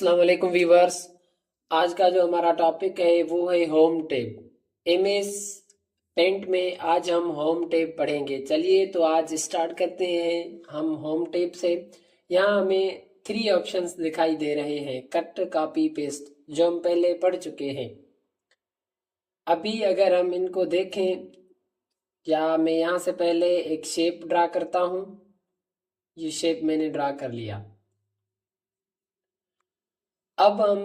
अस्सलाम वालेकुम व्यूवर्स। आज का जो हमारा टॉपिक है वो है होम टेप। एमएस पेंट में आज हम होम टेप पढ़ेंगे। चलिए तो आज स्टार्ट करते हैं हम होम टेप से। यहाँ हमें 3 ऑप्शंस दिखाई दे रहे हैं, कट, कॉपी, पेस्ट, जो हम पहले पढ़ चुके हैं। अभी अगर हम इनको देखें, या मैं यहाँ से पहले एक शेप ड्रा करता हूँ। ये शेप मैंने ड्रा कर लिया। अब हम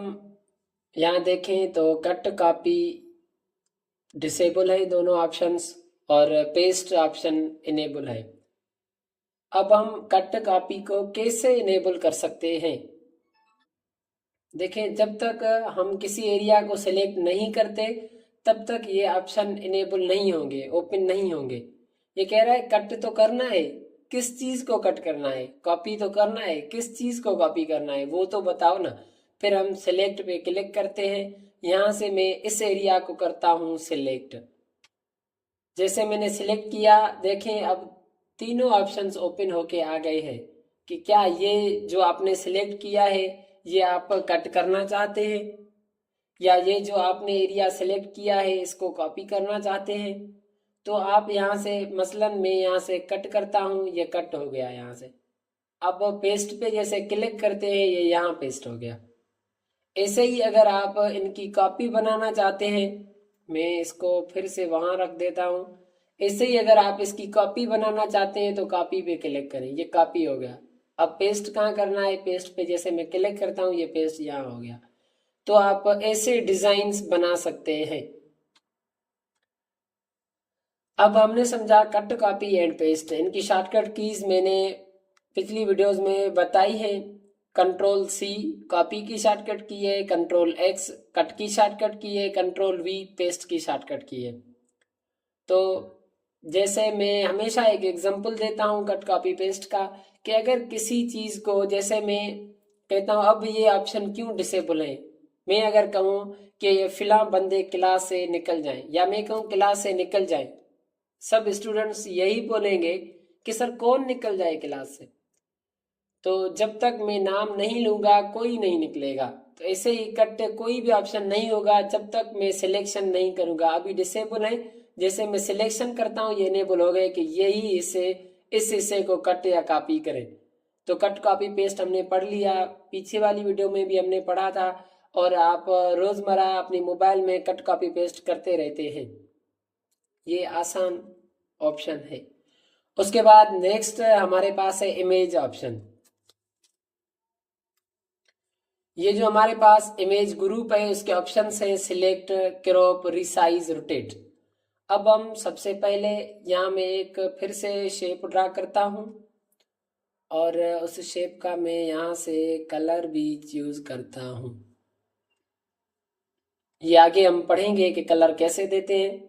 यहाँ देखें तो कट, कॉपी डिसेबल है दोनों ऑप्शंस, और पेस्ट ऑप्शन इनेबल है। अब हम कट कॉपी को कैसे इनेबल कर सकते हैं? देखें, जब तक हम किसी एरिया को सिलेक्ट नहीं करते तब तक ये ऑप्शन इनेबल नहीं होंगे, ओपन नहीं होंगे। ये कह रहा है कट तो करना है, किस चीज को कट करना है? कॉपी तो करना है, किस चीज को कॉपी करना है वो तो बताओ ना। फिर हम सिलेक्ट पे क्लिक करते हैं। यहाँ से मैं इस एरिया को करता हूँ सिलेक्ट। जैसे मैंने सिलेक्ट किया, देखें अब तीनों ऑप्शंस ओपन होके आ गए हैं कि क्या ये जो आपने सिलेक्ट किया है ये आप कट करना चाहते हैं, या ये जो आपने एरिया सिलेक्ट किया है इसको कॉपी करना चाहते हैं। तो आप यहाँ से, मसलन मैं यहाँ से कट करता हूँ, ये कट हो गया यहाँ से। अब पेस्ट पे जैसे क्लिक करते हैं, ये यहाँ पेस्ट हो गया। ऐसे ही अगर आप इनकी कॉपी बनाना चाहते हैं, मैं इसको फिर से वहां रख देता हूँ। ऐसे ही अगर आप इसकी कॉपी बनाना चाहते हैं तो कॉपी पे क्लिक करें, ये कॉपी हो गया। अब पेस्ट कहाँ करना है? पेस्ट पे जैसे मैं क्लिक करता हूँ, ये पेस्ट यहाँ हो गया। तो आप ऐसे डिजाइन्स बना सकते हैं। अब हमने समझा कट, कॉपी एंड पेस्ट। इनकी शॉर्टकट कीज मैंने पिछली वीडियोस में बताई है। कंट्रोल सी कॉपी की शॉर्टकट की है, कंट्रोल एक्स कट की शॉर्टकट की है, कंट्रोल वी पेस्ट की शॉर्टकट की है। तो जैसे मैं हमेशा एक एग्जांपल देता हूँ कट, कॉपी, पेस्ट का, कि अगर किसी चीज को, जैसे मैं कहता हूँ अब ये ऑप्शन क्यों डिसेबल है। मैं अगर कहूँ कि ये फिलहाल बंदे क्लास से निकल जाएं, या मैं कहूँ क्लास से निकल जाएं, सब स्टूडेंट्स यही बोलेंगे कि सर कौन निकल जाए क्लास से। तो जब तक मैं नाम नहीं लूंगा कोई नहीं निकलेगा। तो ऐसे ही कट, कोई भी ऑप्शन नहीं होगा जब तक मैं सिलेक्शन नहीं करूंगा। अभी डिसेबल है, जैसे मैं सिलेक्शन करता हूँ ये इनेबल हो गए कि यही इसे, इस हिस्से को कट या कॉपी करें। तो कट, कॉपी, पेस्ट हमने पढ़ लिया, पीछे वाली वीडियो में भी हमने पढ़ा था, और आप रोजमर्रा अपने मोबाइल में कट, कॉपी, पेस्ट करते रहते हैं। ये आसान ऑप्शन है। उसके बाद नेक्स्ट हमारे पास है इमेज ऑप्शन। ये जो हमारे पास इमेज ग्रुप है उसके ऑप्शन है सिलेक्ट, क्रॉप, रिसाइज, रोटेट। अब हम सबसे पहले यहाँ मैं एक फिर से शेप ड्रा करता हूँ, और उस शेप का मैं यहाँ से कलर भी चूज करता हूँ। ये आगे हम पढ़ेंगे कि कलर कैसे देते हैं।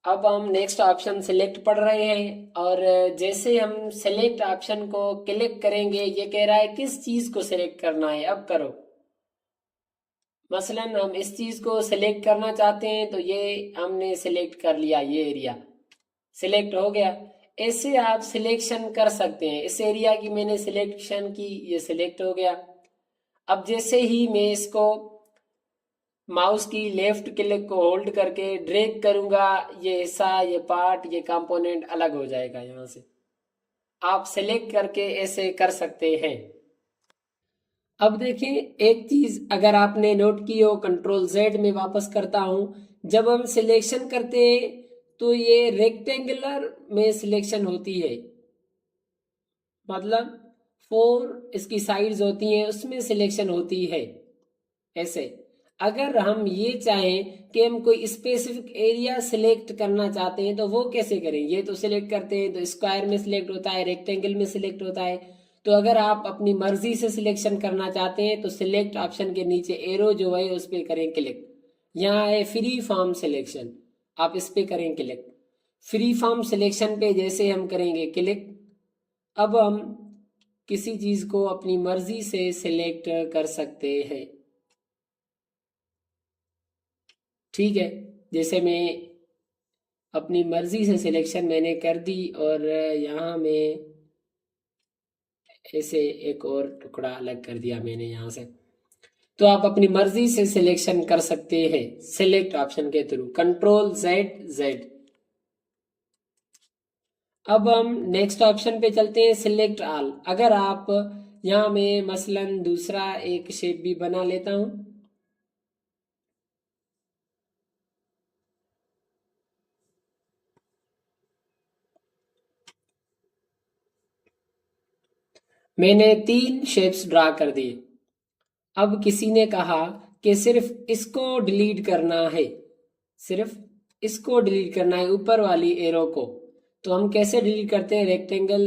अब हम नेक्स्ट ऑप्शन सिलेक्ट पढ़ रहे हैं, और जैसे हम सिलेक्ट ऑप्शन को क्लिक करेंगे, ये कह रहा है किस चीज को सिलेक्ट करना है, अब करो। मसलन हम इस चीज को सिलेक्ट करना चाहते हैं, तो ये हमने सिलेक्ट कर लिया, ये एरिया सिलेक्ट हो गया। ऐसे आप सिलेक्शन कर सकते हैं। इस एरिया की मैंने सिलेक्शन की, ये सिलेक्ट हो गया। अब जैसे ही मैं इसको माउस की लेफ्ट क्लिक को होल्ड करके ड्रैग करूंगा, ये हिस्सा, ये पार्ट, ये कंपोनेंट अलग हो जाएगा। यहां से आप सिलेक्ट करके ऐसे कर सकते हैं। अब देखिए एक चीज अगर आपने नोट की हो, कंट्रोल जेड में वापस करता हूं, जब हम सिलेक्शन करते हैं तो ये रेक्टेंगुलर में सिलेक्शन होती है, मतलब 4 इसकी साइड्स होती हैं, उसमें सिलेक्शन होती है। ऐसे अगर हम ये चाहें कि हम कोई स्पेसिफिक एरिया सिलेक्ट करना चाहते हैं तो वो कैसे करें? ये तो सिलेक्ट करते हैं तो स्क्वायर में सिलेक्ट होता है, रेक्टेंगल में सिलेक्ट होता है। तो अगर आप अपनी मर्जी से सिलेक्शन करना चाहते हैं तो सिलेक्ट ऑप्शन के नीचे एरो जो है उस पर करें क्लिक। यहाँ है फ्री फॉर्म सिलेक्शन, आप इस पे करें क्लिक। फ्री फॉर्म सिलेक्शन पे जैसे हम करेंगे क्लिक, अब हम किसी चीज को अपनी मर्जी से सिलेक्ट कर सकते हैं। ठीक है, जैसे मैं अपनी मर्जी से सिलेक्शन मैंने कर दी, और यहाँ मैं ऐसे एक और टुकड़ा अलग कर दिया मैंने यहाँ से। तो आप अपनी मर्जी से सिलेक्शन कर सकते हैं सिलेक्ट ऑप्शन के थ्रू, कंट्रोल जेड जेड। अब हम नेक्स्ट ऑप्शन पे चलते हैं, सिलेक्ट ऑल। अगर आप यहाँ में मसलन दूसरा एक शेप भी बना लेता हूं। मैंने 3 शेप्स ड्रा कर दिए। अब किसी ने कहा कि सिर्फ इसको डिलीट करना है, सिर्फ इसको डिलीट करना है, ऊपर वाली एरो को। तो हम कैसे डिलीट करते हैं, रेक्टेंगल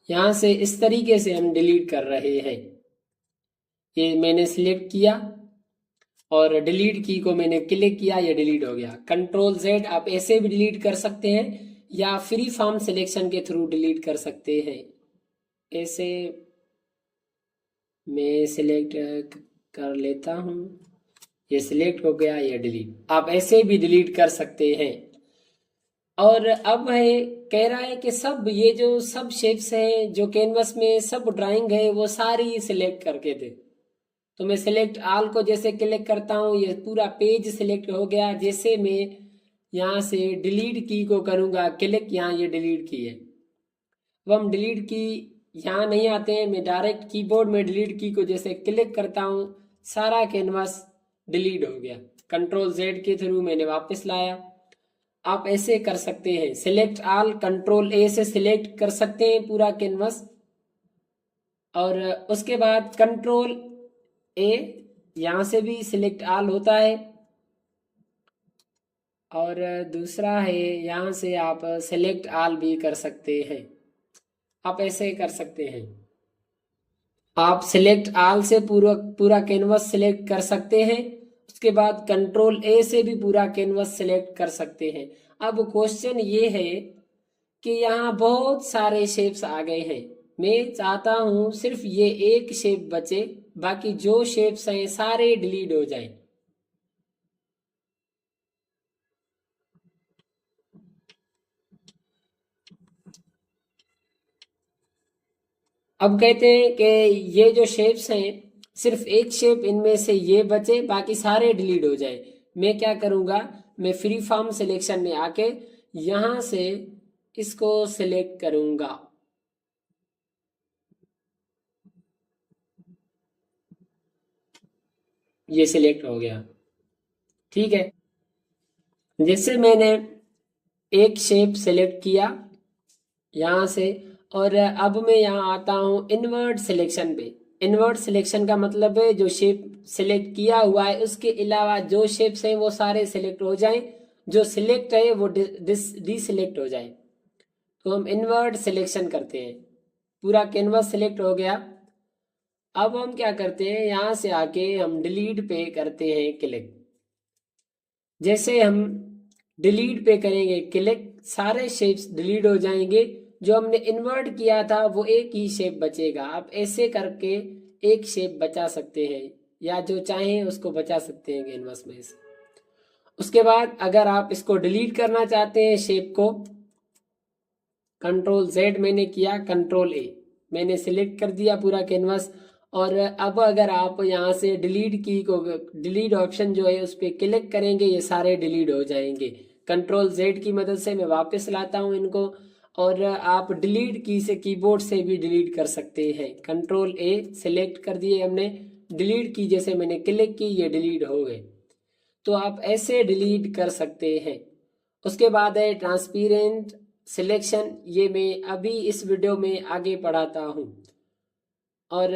यहां से इस तरीके से हम डिलीट कर रहे हैं। ये मैंने सिलेक्ट किया और डिलीट की को मैंने क्लिक किया, ये डिलीट हो गया। Control Z. आप ऐसे भी डिलीट कर सकते हैं या फ्री फॉर्म सिलेक्शन के थ्रू डिलीट कर सकते हैं। ऐसे मैं सिलेक्ट कर लेता हूं, ये सिलेक्ट हो गया, ये डिलीट। आप ऐसे भी डिलीट कर सकते हैं। और अब है, कह रहा है कि सब ये जो सब शेप्स हैं जो कैनवस में सब ड्राइंग है वो सारी सिलेक्ट करके दे। तो मैं सिलेक्ट ऑल को जैसे क्लिक करता हूँ, ये पूरा पेज सिलेक्ट हो गया। जैसे मैं यहाँ से डिलीट की को करूँगा क्लिक, यहाँ ये डिलीट की है। अब हम डिलीट की यहाँ नहीं आते हैं, मैं डायरेक्ट कीबोर्ड में डिलीट की को जैसे क्लिक करता हूँ, सारा कैनवास डिलीट हो गया। कंट्रोल जेड के थ्रू मैंने वापस लाया। आप ऐसे कर सकते हैं, सिलेक्ट ऑल, कंट्रोल ए से सिलेक्ट कर सकते हैं पूरा कैनवास। और उसके बाद कंट्रोल ए, यहां से भी सिलेक्ट ऑल होता है। और दूसरा है, यहां से आप सिलेक्ट ऑल भी कर सकते हैं। आप ऐसे कर सकते हैं, आप सिलेक्ट ऑल से पूरा पूरा कैनवस सिलेक्ट कर सकते हैं। उसके बाद कंट्रोल ए से भी पूरा कैनवस सिलेक्ट कर सकते हैं। अब क्वेश्चन ये है कि यहाँ बहुत सारे शेप्स आ गए हैं। मैं चाहता हूं सिर्फ ये एक शेप बचे, बाकी जो शेप्स हैं सारे डिलीट हो जाएं। अब कहते हैं कि ये जो शेप्स हैं सिर्फ एक शेप इनमें से ये बचे, बाकी सारे डिलीट हो जाए। मैं क्या करूंगा, मैं फ्री फॉर्म सिलेक्शन में आके यहां से इसको सिलेक्ट करूंगा। ये सिलेक्ट हो गया, ठीक है। जैसे मैंने एक शेप सिलेक्ट किया यहाँ से, और अब मैं यहाँ आता हूँ इनवर्ट सिलेक्शन पे। इनवर्ट सिलेक्शन का मतलब है जो शेप सिलेक्ट किया हुआ है उसके अलावा जो शेप्स हैं वो सारे सिलेक्ट हो जाएं, जो सिलेक्ट है वो डिसलेक्ट हो जाए। तो हम इनवर्ट सिलेक्शन करते हैं, पूरा कैनवस सिलेक्ट हो गया। अब हम क्या करते हैं, यहाँ से आके हम डिलीट पे करते हैं क्लिक। जैसे हम डिलीट पे करेंगे क्लिक, सारे शेप्स डिलीट हो जाएंगे। जो हमने इन्वर्ट किया था वो एक ही शेप बचेगा। आप ऐसे करके एक शेप बचा सकते हैं या जो चाहें उसको बचा सकते हैं कैनवस में से। उसके बाद अगर आप इसको डिलीट करना चाहते हैं शेप को, कंट्रोल जेड मैंने किया, कंट्रोल ए मैंने सिलेक्ट कर दिया पूरा कैनवस। और अब अगर आप यहाँ से डिलीट की को, डिलीट ऑप्शन जो है उस पर क्लिक करेंगे, ये सारे डिलीट हो जाएंगे। कंट्रोल जेड की मदद से मैं वापस लाता हूँ इनको। और आप डिलीट की से कीबोर्ड से भी डिलीट कर सकते हैं। कंट्रोल ए सिलेक्ट कर दिए हमने, डिलीट की जैसे मैंने क्लिक की, ये डिलीट हो गए। तो आप ऐसे डिलीट कर सकते हैं। उसके बाद है ट्रांसपेरेंट सिलेक्शन, ये मैं अभी इस वीडियो में आगे पढ़ाता हूँ। और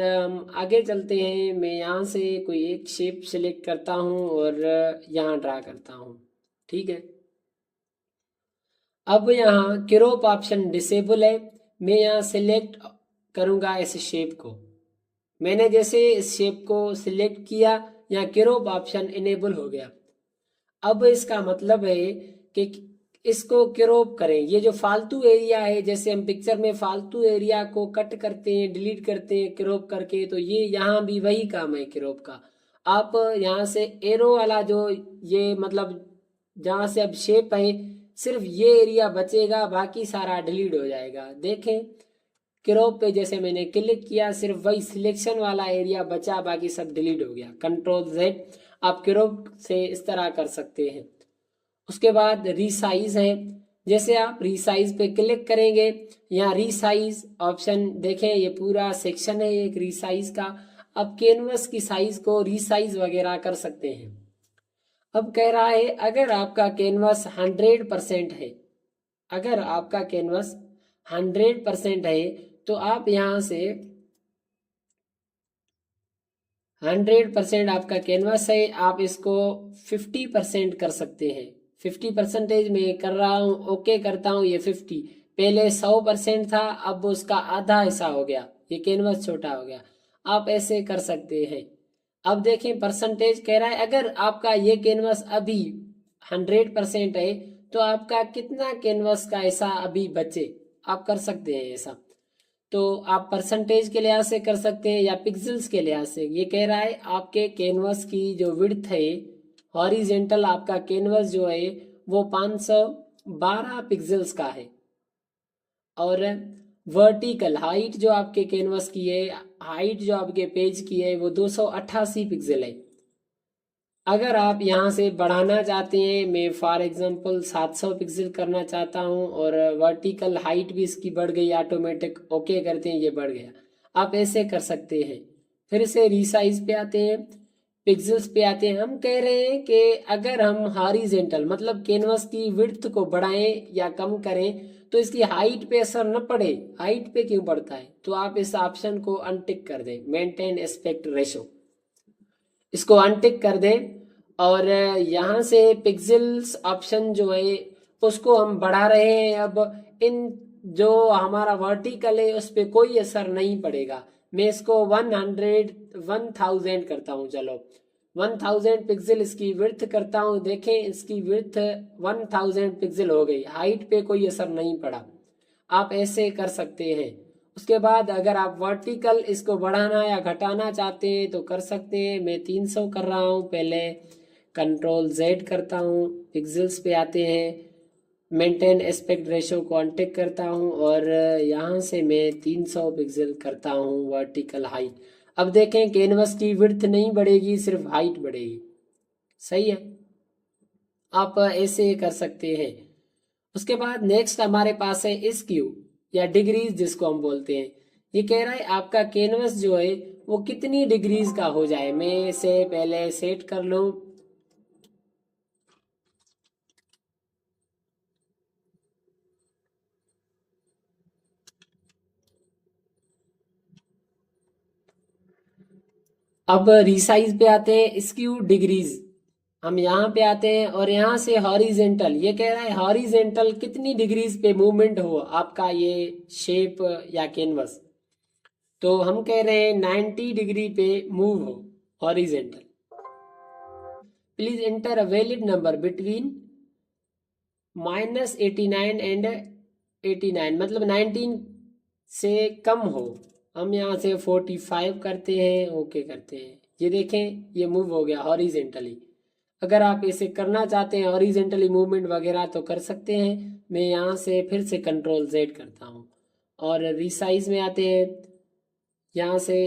आगे चलते हैं, मैं यहाँ से कोई एक शेप सिलेक्ट करता हूँ और यहाँ ड्रा करता हूँ, ठीक है। अब यहाँ क्रॉप ऑप्शन डिसेबल है, मैं यहाँ सिलेक्ट करूँगा इस शेप को। मैंने जैसे इस शेप को सिलेक्ट किया, यहाँ क्रॉप ऑप्शन इनेबल हो गया। अब इसका मतलब है कि इसको क्रॉप करें। ये जो फालतू एरिया है, जैसे हम पिक्चर में फालतू एरिया को कट करते हैं, डिलीट करते हैं क्रॉप करके, तो ये यहाँ भी वही काम है क्रॉप का। आप यहाँ से एरो वाला जो ये मतलब जहाँ से अब शेप है सिर्फ ये एरिया बचेगा, बाकी सारा डिलीट हो जाएगा। देखें क्रॉप पे जैसे मैंने क्लिक किया, सिर्फ वही सिलेक्शन वाला एरिया बचा, बाकी सब डिलीट हो गया। कंट्रोल जेड आप क्रॉप से इस तरह कर सकते हैं। उसके बाद रीसाइज है, जैसे आप रीसाइज पे क्लिक करेंगे, यहाँ रीसाइज ऑप्शन देखें, ये पूरा सेक्शन है एक रीसाइज का। अब कैनवस की साइज को रीसाइज वगैरह कर सकते हैं। अब कह रहा है अगर आपका कैनवस 100% है, अगर आपका कैनवस 100% है तो आप यहाँ से 100% आपका कैनवस है, आप इसको 50% कर सकते हैं। 50% में कर रहा हूँ, ओके करता हूँ। ये 50 पहले 100% था, अब उसका आधा हिस्सा हो गया, ये कैनवस छोटा हो गया। आप ऐसे कर सकते हैं। अब देखें परसेंटेज कह रहा है अगर आपका ये कैनवस अभी 100% है तो आपका कितना कैनवस का हिस्सा अभी बचे, आप कर सकते हैं ऐसा। तो आप परसेंटेज के लिहाज से कर सकते हैं या पिक्सल्स के लिहाज से। ये कह रहा है आपके कैनवस की जो विड्थ है, हॉरिजेंटल आपका कैनवस जो है वो 512 पिक्सल्स का है, और वर्टिकल हाइट जो आपके कैनवस की है, हाइट जो आपके पेज की है वो 288 पिक्सल है। अगर आप यहाँ से बढ़ाना चाहते हैं, मैं फॉर एग्जांपल 700 पिक्सल करना चाहता हूँ और वर्टिकल हाइट भी इसकी बढ़ गई, ऑटोमेटिक ओके करते हैं ये बढ़ गया, आप ऐसे कर सकते हैं। फिर से रीसाइज पे आते हैं, पिक्सल्स पे आते हैं। हम कह रहे हैं कि अगर हम हॉरिजेंटल मतलब कैनवस की विड्थ को बढ़ाएं या कम करें तो इसकी हाइट पे असर न पड़े। हाइट पे क्यों पड़ता है, तो आप इस ऑप्शन को अनटिक कर दें, मेंटेन एस्पेक्ट रेशो, इसको अनटिक कर दें। और यहाँ से पिक्सल्स ऑप्शन जो है उसको हम बढ़ा रहे हैं। अब इन जो हमारा वर्टिकल है उस पर कोई असर नहीं पड़ेगा। मैं इसको 1000 करता हूँ, चलो 1000 पिक्सल इसकी विड्थ करता हूँ। देखें इसकी विड्थ 1000 पिक्सल हो गई, हाइट पे कोई असर नहीं पड़ा। आप ऐसे कर सकते हैं। उसके बाद अगर आप वर्टिकल इसको बढ़ाना या घटाना चाहते हैं तो कर सकते हैं। मैं 300 कर रहा हूँ, पहले कंट्रोल जेड करता हूँ, पिक्सल्स पे आते हैं, मेंटेन एस्पेक्ट रेशो को अनटिक करता हूँ और यहाँ से मैं 300 पिक्सल करता हूँ वर्टिकल हाइट। अब देखें कैनवस की विड्थ नहीं बढ़ेगी, सिर्फ हाइट बढ़ेगी। सही है, आप ऐसे कर सकते हैं। उसके बाद नेक्स्ट हमारे पास है स्क्यू या डिग्रीज जिसको हम बोलते हैं। ये कह रहा है आपका कैनवस जो है वो कितनी डिग्रीज का हो जाए। मैं इसे पहले सेट कर लूं। अब रिसाइज पे आते हैं, स्क्यू डिग्रीज हम यहाँ पे आते हैं और यहाँ से हॉरिजेंटल, ये कह रहा है हॉरिजेंटल कितनी डिग्रीज पे मूवमेंट हो आपका ये शेप या कैनवस। तो हम कह रहे हैं 90 डिग्री पे मूव हो horizontal. Please enter a valid number between -89 and 89, मतलब 19 से कम हो। हम यहाँ से 45 करते हैं, ओके करते हैं। ये देखें ये मूव हो गया हॉरिजेंटली। अगर आप इसे करना चाहते हैं हॉरिजेंटली मूवमेंट वगैरह तो कर सकते हैं। मैं यहाँ से फिर से कंट्रोल जेड करता हूँ और रिसाइज में आते हैं। यहाँ से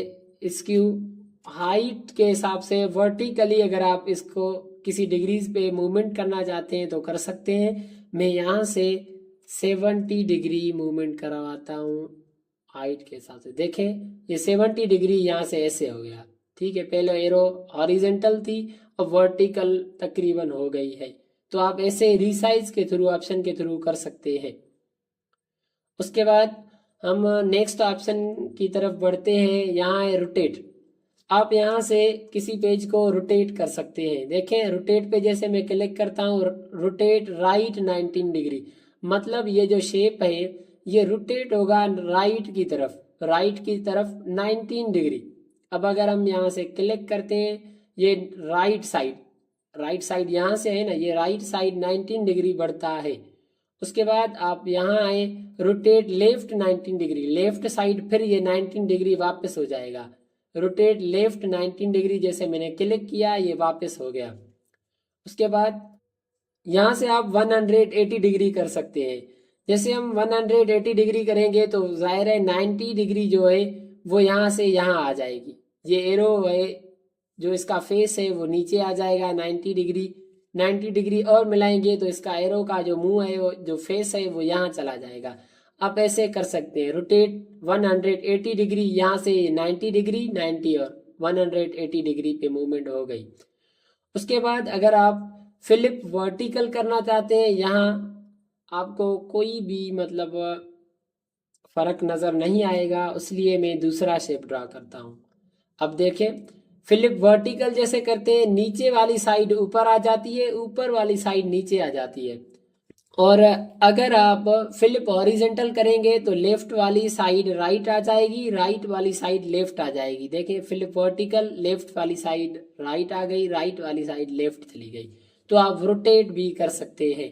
स्क्यू हाइट के हिसाब से वर्टिकली अगर आप इसको किसी डिग्रीज पे मूवमेंट करना चाहते हैं तो कर सकते हैं। मैं यहाँ से 70 डिग्री मूवमेंट करवाता हूँ हाइट के हिसाब से। देखें ये 70 डिग्री यहाँ से ऐसे हो गया, ठीक है। पहले एरो हॉरिजेंटल थी, अब वर्टिकल तकरीबन हो गई है। तो आप ऐसे रिसाइज के थ्रू ऑप्शन के थ्रू कर सकते हैं। उसके बाद हम नेक्स्ट ऑप्शन की तरफ बढ़ते हैं। यहाँ है रोटेट। आप यहाँ से किसी पेज को रोटेट कर सकते हैं। देखें रोटेट पे जैसे मैं क्लिक करता हूँ, रोटेट राइट 19 डिग्री, मतलब ये जो शेप है ये रोटेट होगा राइट की तरफ, राइट की तरफ 19 डिग्री। अब अगर हम यहाँ से क्लिक करते हैं, ये राइट साइड यहाँ से है ना, ये राइट साइड 19 डिग्री बढ़ता है। उसके बाद आप यहाँ आए, rotate left 19 degree, left side फिर ये 19 डिग्री वापस हो जाएगा। रोटेट लेफ्ट 19 डिग्री, जैसे मैंने क्लिक किया ये वापस हो गया। उसके बाद यहाँ से आप 180 डिग्री कर सकते हैं। जैसे हम 180 डिग्री करेंगे तो जाहिर है 90 डिग्री जो है वो यहाँ से यहाँ आ जाएगी। ये एरो है जो इसका फेस है वो नीचे आ जाएगा 90 डिग्री। 90 डिग्री और मिलाएंगे तो इसका एरो का जो मुंह है वो जो फेस है वो यहाँ चला जाएगा। आप ऐसे कर सकते हैं, रोटेट 180 डिग्री, यहाँ से 90 डिग्री, 90 और 180 डिग्री पे मूवमेंट हो गई। उसके बाद अगर आप फ्लिप वर्टिकल करना चाहते हैं, यहाँ आपको कोई भी मतलब फर्क नज़र नहीं आएगा, इसलिए मैं दूसरा शेप ड्रा करता हूँ। अब देखें, फ्लिप वर्टिकल जैसे करते हैं नीचे वाली साइड ऊपर आ जाती है, ऊपर वाली साइड नीचे आ जाती है। और अगर आप फ्लिप हॉरिजेंटल करेंगे तो लेफ्ट वाली साइड राइट आ जाएगी, राइट वाली साइड लेफ्ट आ जाएगी। देखें, फ्लिप वर्टिकल लेफ्ट वाली साइड राइट आ गई, राइट वाली साइड लेफ्ट चली गई। तो आप रोटेट भी कर सकते हैं।